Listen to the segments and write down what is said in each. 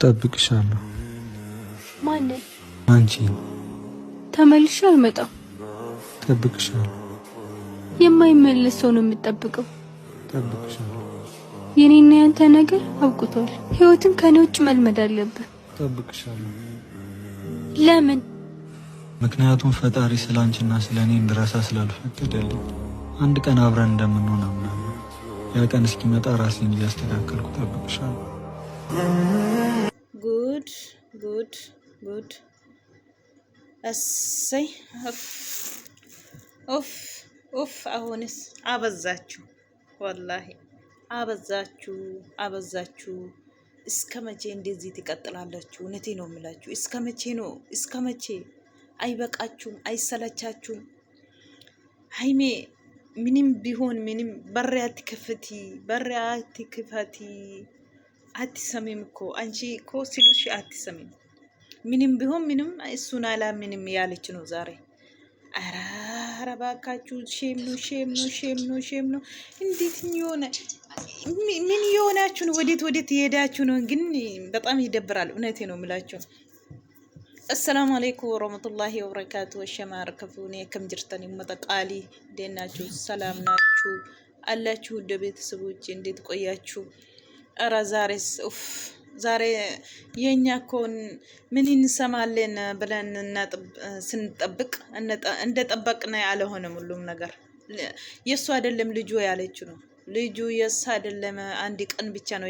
ጠብቅሻለሁ። ማንን? አንቺን። ተመልሼ አልመጣም። ጠብቅሻለሁ። የማይመለስ ሰው ነው የምጠብቀው። ጠብቅሻለሁ። የኔና ያንተ ነገር አብቅቷል። ህይወትን ከኔ ውጭ መልመድ አለብህ። ጠብቅሻለሁ። ለምን? ምክንያቱም ፈጣሪ ስላንቺና ስለኔ እንድረሳ ስላልፈቀደልኝ አንድ ቀን አብረን እንደምንሆን አምናለሁ። ያ ቀን እስኪመጣ ራሴን እያስተካከልኩ ጠብቅሻለሁ። ጉድ ጉድ ጉድ! እሰይ! ኡፍ ኡፍ! አሁንስ አበዛችሁ፣ ወላሂ አበዛችሁ፣ አበዛችሁ። እስከ መቼ እንደዚህ ትቀጥላላችሁ? እውነቴ ነው የምላችሁ። እስከ መቼ ነው? እስከ መቼ? አይበቃችሁም? አይሰለቻችሁም? ሀይሜ ምንም ቢሆን ምንም በር አትክፈቲ፣ በር አትክፈቲ። አትሰሚም እኮ አንቺ እኮ ሲሉሽ አትሰሚም። ምንም ቢሆን ምንም እሱን አላምንም ያለች ነው ዛሬ። ኧረ እባካችሁ ሼም ነው፣ ሼም ነው፣ ሼም ነው፣ ሼም ነው። እንዴት የሆነ ምን የሆናችሁ ነው? ወዴት የሄዳችሁ ነው? ግን በጣም ይደብራል። እውነቴ ነው የምላችሁ። አሰላሙ አለይኩም ወረህመቱላሂ ወበረካቱ። ወሸማር ከፉኔ ከም ጅርተን ይመጠቃሊ እንዴት ናችሁ? ሰላም ናችሁ አላችሁ? ወደ ቤተሰቦች እንዴት ቆያችሁ? ኧረ ዛሬስ ኡፍ! ዛሬ የኛ ኮን ምን እንሰማለን ብለን ስንጠብቅ እንደጠበቅና ያልሆነም ሁሉም ነገር የሱ አይደለም ልጁ ያለችው ነው። ልጁ የሱ አይደለም አንድ ቀን ብቻ ነው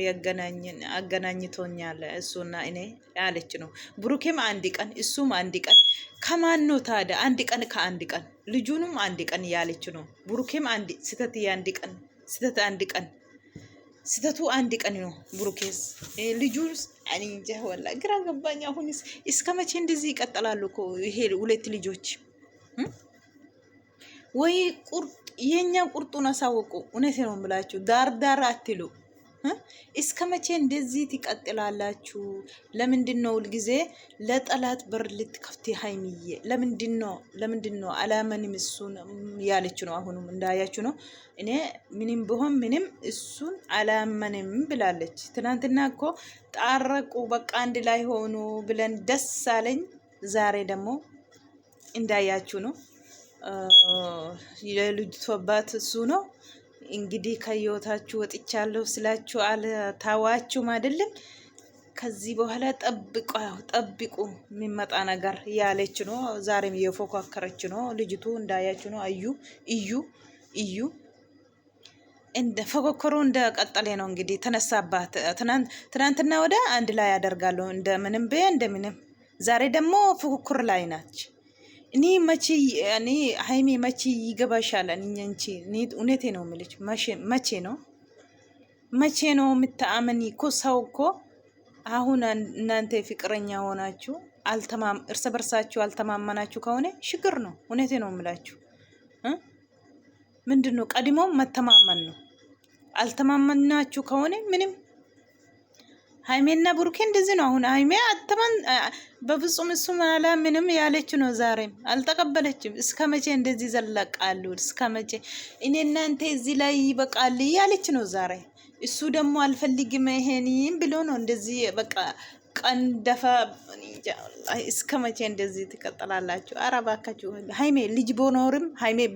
አገናኝቶኛል እሱና እኔ ያለች ነው። ብሩኬም አንድ ቀን እሱም አንድ ቀን ከማን ነው ታዲያ? አንድ ቀን ከአንድ ቀን ልጁንም አንድ ቀን ያለች ነው። ብሩኬም አንድ ስተት አንድ ቀን ስተት አንድ ቀን ስተቱ አንድ ቀን ነው። ብሩኬስ ልጁስ እኔ እንጃ ወላሂ ግራ ገባኝ። አሁንስ እስከ መቼ እንደዚህ ይቀጥላሉ እኮ ይሄ ሁለት ልጆች? ወይ ቁርጥ የኛ ቁርጡን አሳወቁ። እውነቴ ነው የምላችሁ፣ ዳር አትሉ። እስከ መቼ እንደዚህ ትቀጥላላችሁ? ለምንድን ነው ሁልጊዜ ለጠላት በር ልትከፍቲ ሀይሚዬ? ለምንድን ነው አላመንም እሱን ያለች ነው። አሁንም እንዳያችሁ ነው። እኔ ምንም ቢሆን ምንም እሱን አላመንም ብላለች። ትናንትና እኮ ጣረቁ በቃ አንድ ላይ ሆኑ ብለን ደስ አለኝ። ዛሬ ደግሞ እንዳያችሁ ነው የልጅቷ አባት እሱ ነው። እንግዲህ ከህይወታችሁ ወጥቻለሁ ስላችሁ አልታዋችሁም አይደለም። ከዚህ በኋላ ጠብቁ የሚመጣ ነገር ያለች ነው። ዛሬም እየፎካከረች ነው ልጅቱ እንዳያችሁ ነው። እዩ እንደ ፎካከሩ እንደቀጠለ ነው። እንግዲህ ተነሳባት። ትናንትና ወደ አንድ ላይ ያደርጋለሁ እንደምንም። ዛሬ ደግሞ ፉክክር ላይ ናች። እኔ ሀይሜ መቼ ይገባሻል? እንቺ እውነቴ ነው የምልሽ። መቼ ነው የምታመኒ? እኮ ሰው እኮ አሁን እናንተ ፍቅረኛ ሆናችሁ እርስ በርሳችሁ አልተማመናችሁ ከሆነ ችግር ነው። እውነቴ ነው የምላችሁ። ምንድን ነው ቀድሞ መተማመን ነው። አልተማመናችሁ ከሆነ ምንም ሀይሜና ብሩኬ እንደዚህ ነው። አሁን ሀይሜ በፍጹም እሱ ማላ ምንም ያለች ነው። ዛሬም አልተቀበለችም። እስከ መቼ እንደዚህ ዘለቃሉ? እስከ መቼ እኔ እናንተ እዚህ ላይ ይበቃል ያለች ነው ዛሬ። እሱ ደግሞ አልፈልግም ይሄንን ብሎ ነው እንደዚህ በቃ ቀን ደፋ። እስከ መቼ እንደዚህ ትቀጥላላችሁ? ኧረ እባካችሁ ሀይሜ ልጅ ቢኖርም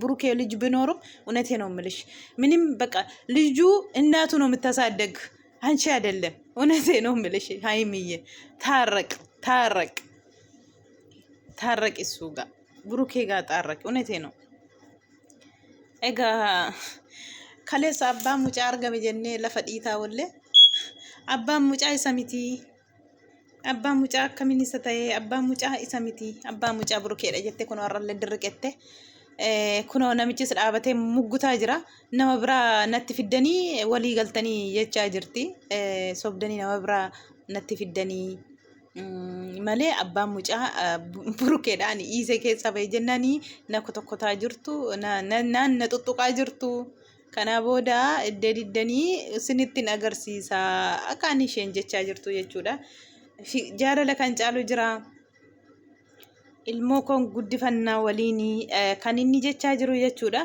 ብሩኬ ልጅ ቢኖርም እውነቴ ነው የምልሽ ምንም በቃ ልጁ እናቱ ነው የምታሳደግ አንቺ አይደለም። እውነቴ ነው የምልሽ ሀይሚዬ፣ ታረቅ እሱ ጋር ብሩኬ ጋር ታረቅ። እውነቴ ነው። ኤጋ ከሌስ አባ ሙጫ አርገም ጀኔ ለፈዲታ ወለ አባ ሙጫ ኢሰሚቲ አባ ሙጫ ከሚኒሰታይ አባ ሙጫ ኢሰሚቲ አባ ሙጫ ብሩኬ ደጀቴ ኩኖ አራለ ድርቀቴ ኩኖ ነምቺስ ዳበቴ ሙጉታ ጅራ ነመ ብራ ነቲ ፊደኒ ወሊ ገልተኒ የቻ ጅርቲ ሶብደኒ ነመ ብራ ነቲ ፊደኒ መሌ አባ ሙጫ ብሩኬ ዳኒ ኢሴ ኬሳ በጀናኒ ነኮተኮታ ጅርቱ ናን ነጥጡቃ ጅርቱ ከና ቦዳ እደዲደኒ ስንትን አገርሲሳ አካኒ ሸንጀቻ ጅርቱ የቹዳ ጃለለ ከንጫሉ ጅራ ilmoo kon guddifannaa waliini kan inni jechaa jiru jechuudha.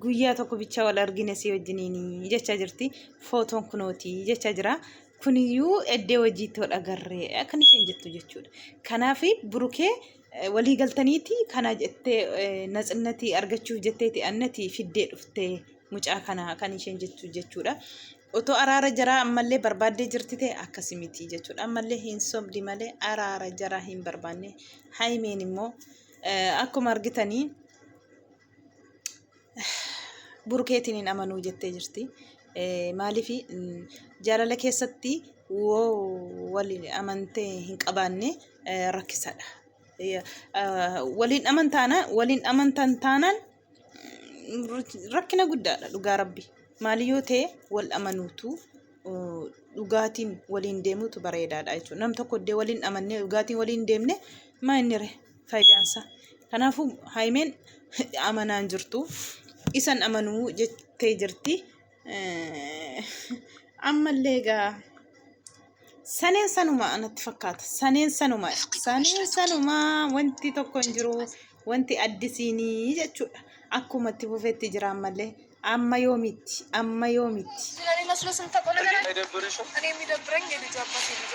Guyyaa tokko bicha wal argine si wajjiniin jechaa jirti. Footoon kunooti jechaa jira. kuniyyuu eddee hojii tola garree akkan isheen jettu jechuudha. Kanaaf burukee walii galtaniiti kana jettee natsinnati argachuuf jetteeti annati fiddee dhuftee mucaa kana kan isheen jettu jechuudha. Otoo araara jaraa ammallee barbaaddee jirti ta'e akkasii miti jechuudha. Ammallee hin sobdi malee araara jaraa hin barbaanne. Haimeen immoo akkuma argitanii burukeetiin hin amanuu jettee jirti. Maaliif jaalala keessatti waliin amantee hin qabaanne rakkisaadha. Waliin amantaan taanaan rakkina guddaadha dhugaa rabbi. Maali yoo ta'e wal amanuutu dhugaatiin waliin deemutu bareedaadha jechuudha. Nam tokko illee waliin amannee dhugaatiin waliin deemne maa inni faayidaansa. Kanaafuu haimeen amanaan jirtu isan amanuu jettee jirti. Ammallee egaa saneen sanuma anatti fakkaata. Saneen sanuma wanti tokko hin jiru wanti addisiinii jechuudha. Akkuma itti fufeetti jira ammallee. Amma yoomitti ስለኔ መስሎስ እንተቆለ ነገር አይደብርሽም? እኔ የሚደብረኝ የልጅ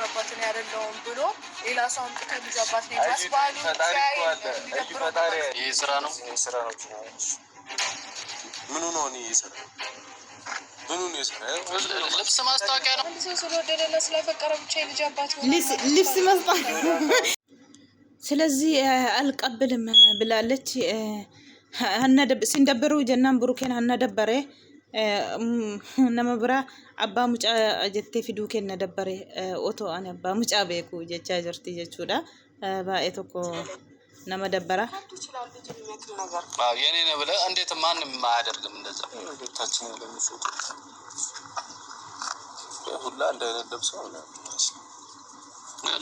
አባት ነው ያደለውም ብሎ ሌላ ሰው አምጥቶ ልጅ አባት ነው ያስባሉ። ይሄ ስራ ነው ምኑ ነው ይሰራ ልብስ ማስታወቂያ ነው። ስለወደደና ስለፈቀረ ብቻ የልጅ አባት ነው ልብስ ማስታወቂያ። ስለዚህ አልቀበልም ብላለች። ሲንደብሩ ጀናን ብሩኬን ሀነደበረ nama bira abbaa mucaa jettee fiduu kenna dabbare otoo ani abbaa mucaa beeku jechaa jirti jechuudha. Baay'ee tokko nama dabbara. የኔ ነው ብለህ እንዴት ማንም ማያደርግም እንደዛ ሁለታችን ለምንሰጥ ሁላ እንደለብሰው ነው።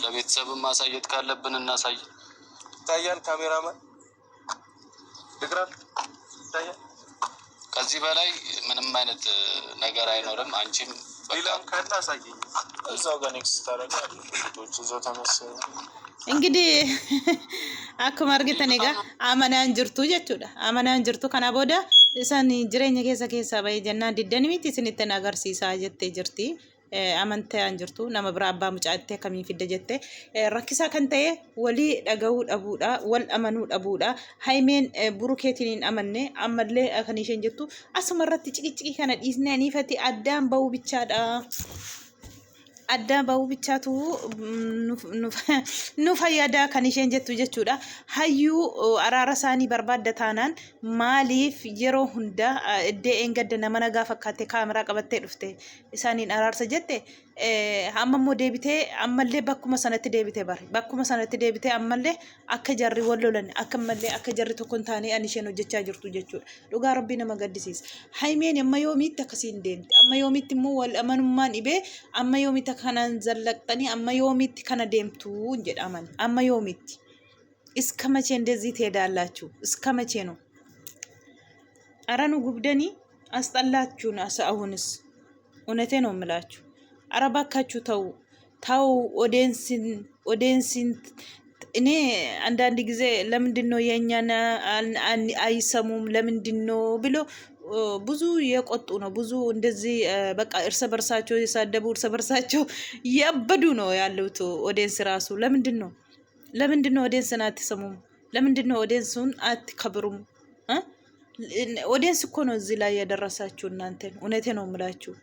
ለቤተሰብም ማሳየት ካለብን እናሳይ። ታያል ካሜራማን ይግራል ታያል። ከዚህ በላይ ምንም አይነት ነገር አይኖርም። አንቺም ሌላም ካለ አሳየኝ። እዛው ጋር ኔክስት ታረጋለህ። ፎቶዎች እዛው ተመሰለ እንግዲህ akkuma argitan egaa amanaan jirtu jechuudha. Amanaan jirtu kana booda isaan jireenya keessa bahee jennaan diddanii miti isinitti agarsiisaa jettee jirti. Amantaan jirtu nama bira abbaa mucaa itti akkamiin fidda jettee rakkisaa kan ta'e walii dhagahuu dhabuudha, wal amanuu dhabuudha. Haimeen burukeetiin hin amanne ammallee kan isheen jettu asuma irratti ciqicii kana dhiisnee aniifatti addaan bahuu bichaadha. Adda bahuu bichaatu nu fayyada kan isheen jettu jechuudha. Hayyuu araara isaanii barbaadda taanaan maaliif yeroo hunda iddee engadda nama nagaa fakkaate kaameraa qabattee dhufte isaaniin araarsa jette ammammoo deebitee ammallee bakkuma sanatti deebitee bare bakkuma sanatti deebitee ammallee akka jarri wal lolan akkamallee akka jarri tokko hin taane ani isheen hojjechaa jirtu jechuudha. Dhugaa rabbii nama gaddisiisa. Haimeen amma yoomiitti akkasiin deemti. Amma yoomiitti immoo wal amanummaan dhibee amma yoomiitti kanan zallaqxanii amma yoomiitti kana deemtu jedhaman amma yoomiitti iska መቼ እንደዚህ ትሄዳላችሁ? እስከ መቼ ነው? አረኑ ጉብደኒ አስጠላችሁን። አሁንስ እውነቴ ነው የምላችሁ። አረ ባካችሁ ተው ኦዲየንስን እኔ አንዳንድ ጊዜ ለምንድን ነው የኛና አይሰሙም ለምንድን ነው ብሎ ብዙ የቆጡ ነው። ብዙ እንደዚህ በቃ እርስ በርሳቸው የሳደቡ እርስ በርሳቸው ያበዱ ነው ያሉት። ኦዲየንስ ራሱ ለምንድን ነው ኦዲየንስን አትሰሙም? ለምንድን ነው ኦዲየንሱን አትከብሩም? ኦዲየንስ እኮ ነው እዚህ ላይ ያደረሳችሁ እናንተን። እውነቴ ነው የምላችሁ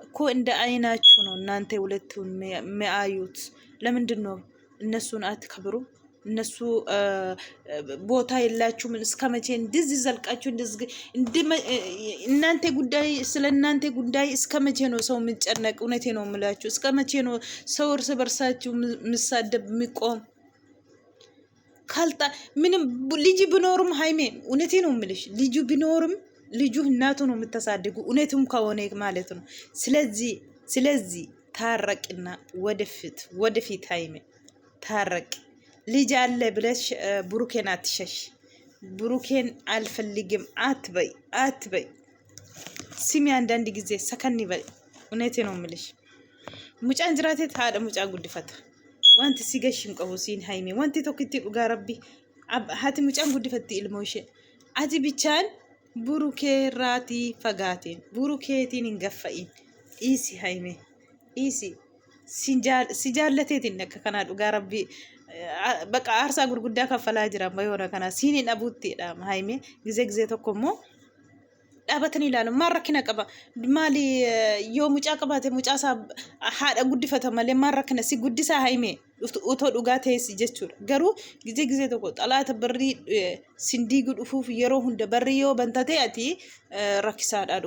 እኮ እንደ አይናችሁ ነው እናንተ ሁለቱን የሚያዩት። ለምንድን ነው እነሱን አትከብሩም? እነሱ ቦታ የላችሁም? እስከ መቼ እንደዚህ ዘልቃችሁ እናንተ ጉዳይ ስለ እናንተ ጉዳይ እስከ መቼ ነው ሰው የሚጨነቅ? እውነቴ ነው የምላችሁ። እስከ መቼ ነው ሰው እርስ በርሳችሁ ምሳደብ የሚቆም? ካልጣ ምንም ልጅ ቢኖርም ሃይሜ እውነቴ ነው የምልሽ ልጁ ቢኖርም ልጁ እናቱ ነው የምታሳድጉ። እውነቱም ከሆነ ማለት ነው። ስለዚህ ታረቅና ወደፊት ሃይሜ ታረቅ። ልጅ አለ ብለሽ ብሩኬን አትሸሽ። ብሩኬን አልፈልግም አትበይ። ስሚ አንዳንድ ጊዜ ሰከን ይበል። እውነቴ ነው የምልሽ ሙጫን ጅራቴ ታደ ሙጫ ጉድፈታ ዋንቲ ሲገሽን ቀውሲን ሃይሜ ዋንቲ ቶክቲ ዱጋ ረቢ ሀቲ ሙጫን ጉድፈቲ ኢልሞሽ አቲ ብቻን ብሩኬ ራቲ ፈጋቴን ብሩኬቲን እንገፈኢን Isi haime. Isi. Sijaallatee akka kanaa dhugaa rabbii bakka aarsaa gurguddaa kaffalaa jira bayoona kana siiniin dhabuuttidha haime gizee tokko immoo dhaabatanii ilaalu maal rakkina qaba maali yoo mucaa qabaate mucaa isaa haadha guddifata malee maal rakkina si guddisaa haime utoo dhugaa ta'es jechuudha garuu gizee tokko xalaata barrii sindiigu dhufuuf yeroo hunda barrii yoo bantate ati rakkisaadha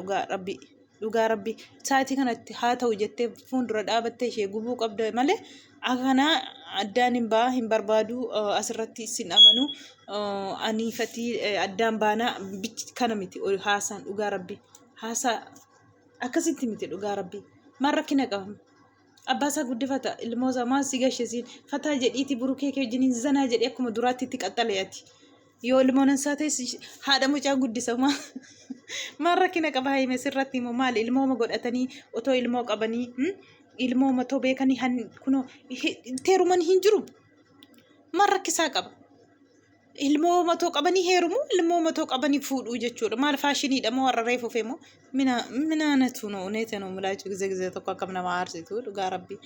dhugaa rabbi saatii kanatti haa ta'u jettee fuuldura dhaabattee ishee gubuu qabda malee akana addaan hin barbaadu asirratti sin amanu aniifati addaan baanaa kana miti haasaan dhugaa rabbi haasaa akkasitti miti dhugaa rabbi maal rakkina qaba abbaasaa guddifata ilmoosaa maal si gashisiin fataa jedhiiti burukee kee wajjiniin zanaa jedhee akkuma duraatti itti qaxxaleeyati yoo ilmoon isaa ta'es haadha mucaa guddisa maal rakkina qaba haime sirratti immoo maali ilmooma godhatanii otoo ilmoo qabanii ilmoo matoo beekanii kunoo teeruman hin jiru maal rakkisaa qaba ilmoo matoo qabanii heerumu ilmoo matoo qabanii fuudhuu jechuudha maal faashiniidha moo warra reefuuf immoo minaanatu no neete no mulaachu gizee tokko akkam nama aarsitu dhugaa rabbi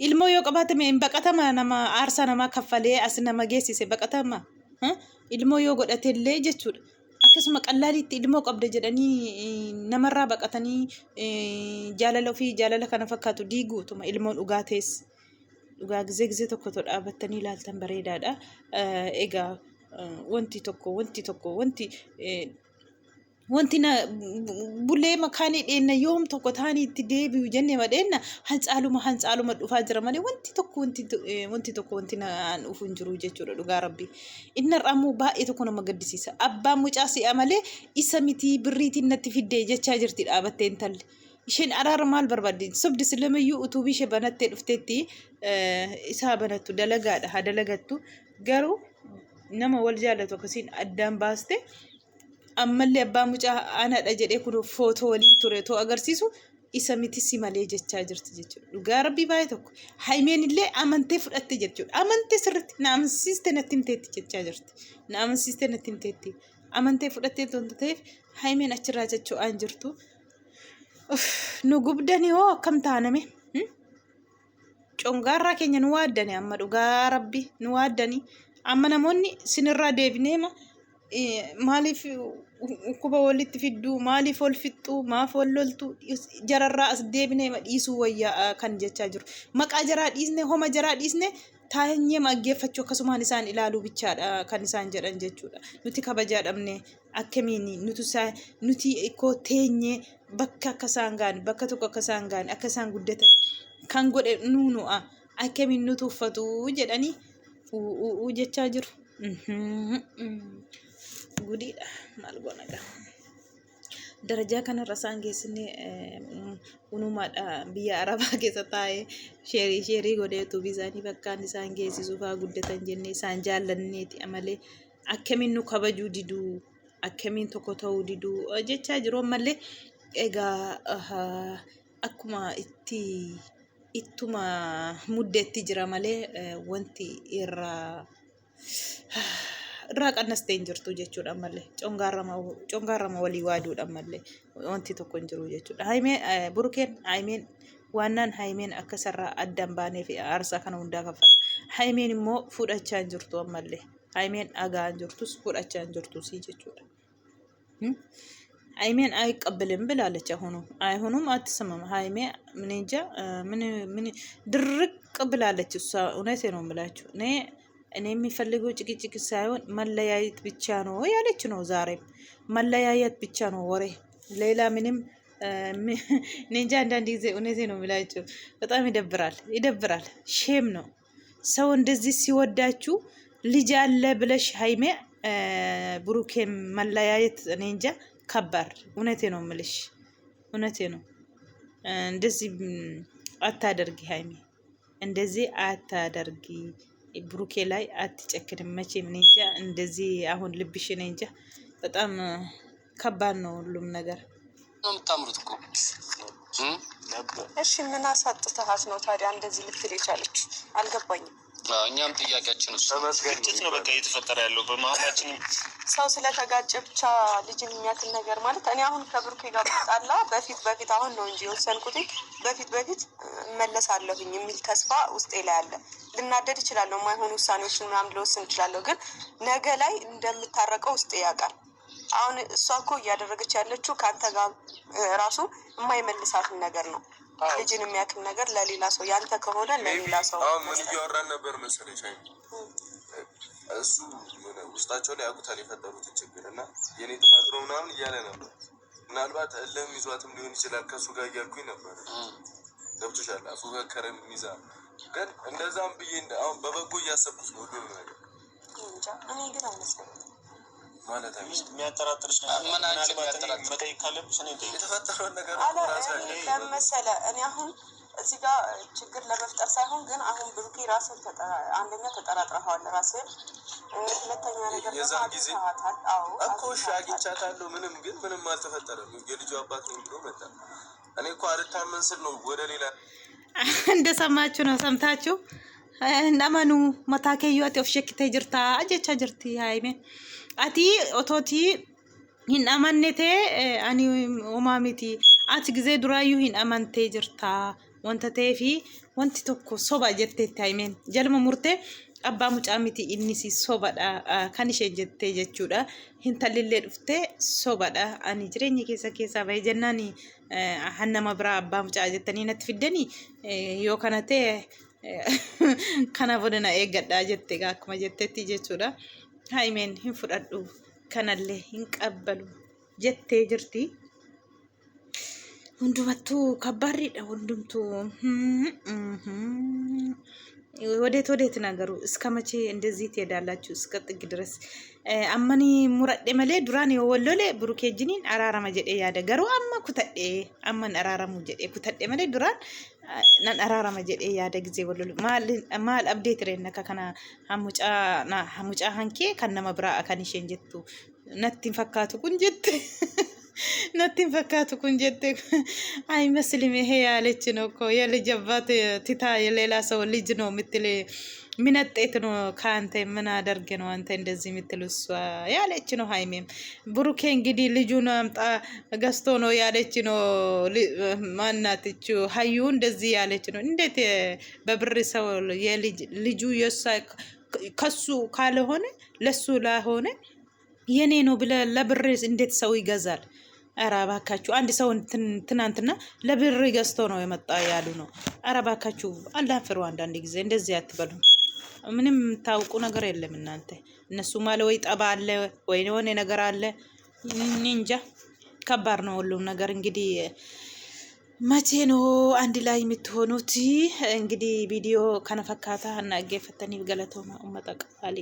ilmoo yoo qabaatame hin baqatama nama aarsaa namaa kaffalee as nama geessise baqatama ilmoo yoo godhatellee jechuudha akkasuma qallaalitti ilmoo qabda jedhanii namarraa baqatanii jaalala kana fakkaatu diiguutuma ilmoon dhugaa ta'es dhugaa gizee tokko dhaabattanii ilaaltan bareedaadha egaa wanti na bulee makaanii dheena yoom tokko taanii itti deebi'u jennee madheenna hancaaluma dhufaa jira malee wanti tokko na dhufu hin jiru jechuudha dhugaa rabbi inni irraammoo baay'ee tokko nama gaddisiisa abbaan mucaa si'a malee isa miti birriitiin natti fiddee jechaa jirti dhaabattee intalli isheen araara maal barbaaddi sobdi silamayyuu utuu ishee banattee dhufteetti isaa banattu dalagaadha haa dalagattu garuu nama wal jaallatu akkasiin addaan baaste ammallee abbaa mucaa anaadha jedhee kun footoo waliin ture too agarsiisu isa miti si malee jechaa jirti jechuudha dhugaa rabbii baay'ee tokko haimeen illee amantee fudhatte jechuudha amantee sirriitti na amansiiste natti himteetti jechaa jirti na amansiiste natti himteetti amantee fudhattee tonta ta'eef haimeen achirraa jechuudhaan jirtu nu gubdanii hoo akkam taaname congaarraa keenya nu waaddani amma dhugaa rabbi nu waaddani amma namoonni sinirraa deebineema maaliif ukuba walitti fidduu maaliif ol fixxuu maaf ol loltuu jararraa as deebineema dhiisuu wayyaa kan jechaa jiru maqaa jaraa dhiisne homa jaraa dhiisne taa'ee maggeeffachuu akkasumaan isaan ilaaluu bichaadha kan isaan jedhan jechuudha nuti kabajaa dhabne akkamiin nuti ikkoo teenyee bakka akka isaan gaane bakka tokko akka isaan gaane akka isaan guddatan kan godhe nuunu'a akkamiin nuti uffatu jedhanii jechaa jiru gudiidha maal goona darajaa kanarra isaan geessine unumaadha biyya arabaa keessa taa'ee sheerii godheetu bisaanii bakkaan isaan geessisuuf haa guddatan jennee isaan jaallanneeti amalee akkamiin nu kabajuu diduu akkamiin tokko ta'uu diduu jechaa jiru ammallee egaa akkuma ittuma muddeetti jira malee wanti irraa qannastee hin jirtu jechuudha ammallee congaarrama walii waaduudha ammallee wanti tokko hin jiru jechuudha burukeen haimeen waannaan haimeen akka sarraa addaan baanee fi aarsaa kana hundaa kaffala haimeen immoo fudhachaa hin jirtu ammallee haimeen dhagaa hin jirtus fudhachaa hin jirtus jechuudha haimeen አይቀበልም ብላለች አይሆኑም አትሰማም ሃይሜ ምን እንጃ ምን ድርቅ ብላለች እሷ እውነቴ ነው የምላችሁ እኔ የሚፈልገው ጭቅጭቅ ሳይሆን መለያየት ብቻ ነው ያለች ነው ዛሬም መለያየት ብቻ ነው ወሬ ሌላ ምንም እንጃ አንዳንድ ጊዜ እውነቴ ነው የምላችሁ በጣም ይደብራል ሼም ነው ሰው እንደዚህ ሲወዳችሁ ልጅ አለ ብለሽ ሃይሜ ብሩኬም መለያየት እኔ እንጃ ከባድ እውነቴ ነው የምልሽ እውነቴ ነው እንደዚህ አታደርጊ ሃይሜ እንደዚህ አታደርጊ ብሩኬ ላይ አትጨክንም መቼም እኔ እንጃ እንደዚህ አሁን ልብሽ እኔ እንጃ በጣም ከባድ ነው ሁሉም ነገር ነው የምታምሩት እኮ እሺ ምን አሳጥተሃት ነው ታዲያ እንደዚህ ልትል የቻለች አልገባኝም እኛም ጥያቄያችን እሱ ግጭት ነው በቃ እየተፈጠረ ያለው በመሀላችን። ሰው ስለተጋጨ ብቻ ልጅን የሚያክል ነገር ማለት እኔ አሁን ከብሩኬ ጋር ጣላ በፊት አሁን ነው እንጂ የወሰንኩት በፊት እመለሳለሁኝ የሚል ተስፋ ውስጤ ላይ አለ። ልናደድ እችላለሁ፣ የማይሆኑ ውሳኔዎችን ምናምን ልወስን እችላለሁ፣ ግን ነገ ላይ እንደምታረቀው ውስጤ ያውቃል። አሁን እሷ እኮ እያደረገች ያለችው ከአንተ ጋር ራሱ የማይመልሳትን ነገር ነው። ልጅን የሚያክል ነገር ለሌላ ሰው ያንተ ከሆነ ለሌላ ሰው ምን እያወራን ነበር መሰለሽ? እሱ ውስጣቸው ላይ ያውቁታል የፈጠሩትን ችግር እና የኔ ጥፋት ነው ምናምን እያለ ነበር። ምናልባት እልህም ይዟትም ሊሆን ይችላል ከእሱ ጋር እያልኩኝ ነበር። ገብቶሻል? አፉከረም ይዛ ግን እንደዛም ብዬ አሁን በበጎ እያሰብኩት ነው ሁሉም ነገር እንጃ። እኔ ግን አይመስለኝም ማለት የሚያጠራጥርሽ መጠየቅ ካለብሽ የተፈጠረውን ነገር ለመሰለ እኔ አሁን እዚህ ጋር ችግር ለመፍጠር ሳይሆን ግን አሁን ብሩኬ ራስን አንደኛ ተጠራጥረዋል ራስን፣ ሁለተኛ ነገር የዛን ጊዜ እኮ እሺ አግኝቻታለሁ ምንም አልተፈጠረም። የልጁ አባት ነው ብሎ መጣ። እኔ እኮ አልታመን ስል ነው ወደ ሌላ እንደሰማችሁ ነው። ሰምታችሁ ነመኑ መታከዩት ኦፍሸክተ ጅርታ አጀቻ ጅርቲ ሃይሜ አቲ ኦቶቲ ሂን አማኔቴ አኒ ኡማሚቲ አቲ ጊዜ ዱራዩ ሂን አማንቴ ጅርታ ወንተ ቴፊ ወንቲ ቶኮ ሶባ ጀቴ ሃይሜን ጀልመ ሙርቴ አባ ሙጫሚቲ ኢኒሲ ሶባዳ ካንሼ ጀቴ ጀቹዳ ሂን ተልሌ ዱፍቴ ሶባዳ አኒ ጅሬኝ ኬሳ ባይጀናኒ ሀነማ ብራ አባ ሙጫ ጀተኒ ነት ፊደኒ ዮ ከነቴ kana bodana eeggadha jette akkuma jettetti jechuudha. Haimeen hin fudhadhu kanallee hin qabbalu jettee jirti. Hundumattuu kabbaariidha hundumtuu ወዴት ነገሩ እስከ መቼ እንደዚህ ትሄዳላችሁ? እስከ ጥግ ድረስ አመኒ ሙረዴ መሌ ዱራን የወሎሌ ብሩኬ ጅኒን አራራማ ጀዴ ያደ ገሩ አማ ኩተዴ አመን አራራሙ ጀዴ ኩተዴ መሌ ዱራን ናን አራራማ ጀዴ ያደ ጊዜ ወሎሌ ማል አፕዴት ረነካ ከና ሀሙጫ ሀንኬ ከነማ ብራ አካኒሽን ጀቱ ነቲን ፈካቱ ኩንጀት ነቲን ፈካቱ ኩንጀት አይመስልም። ይሄ ያለች ነው እኮ የልጅ አባት ትታ የሌላ ሰው ልጅ ነው ምትል ምን አጥይት ነው ካንተ ምን አደርግ ነው አንተ እንደዚህ ምትል እሷ ያለች ነው። ሃይሜም ብሩኬ እንግዲህ ልጁን አምጣ ገዝቶ ነው ያለች ነው። ማናትቹ ሀዩ እንደዚህ ያለች ነው። እንዴት በብር ሰው ልጁ የሳ ከሱ ካልሆነ ለሱ ላሆነ የኔ ነው ብለ ለብር እንዴት ሰው ይገዛል? ኧረ እባካችሁ አንድ ሰው ትናንትና ለብር ገዝቶ ነው የመጣ ያሉ ነው። ኧረ እባካችሁ አላህን ፍሩ። አንዳንድ ጊዜ እንደዚህ አትበሉ። ምንም ታውቁ ነገር የለም እናንተ። እነሱ ማለ ወይ ጠባ አለ ወይ የሆነ ነገር አለ። እንጃ ከባድ ነው ሁሉም ነገር። እንግዲህ መቼ ነው አንድ ላይ የምትሆኑት? እንግዲህ ቪዲዮ ከነፈካታ እና ገፈተኒ ገለቶ ኡመጣ ቃሊ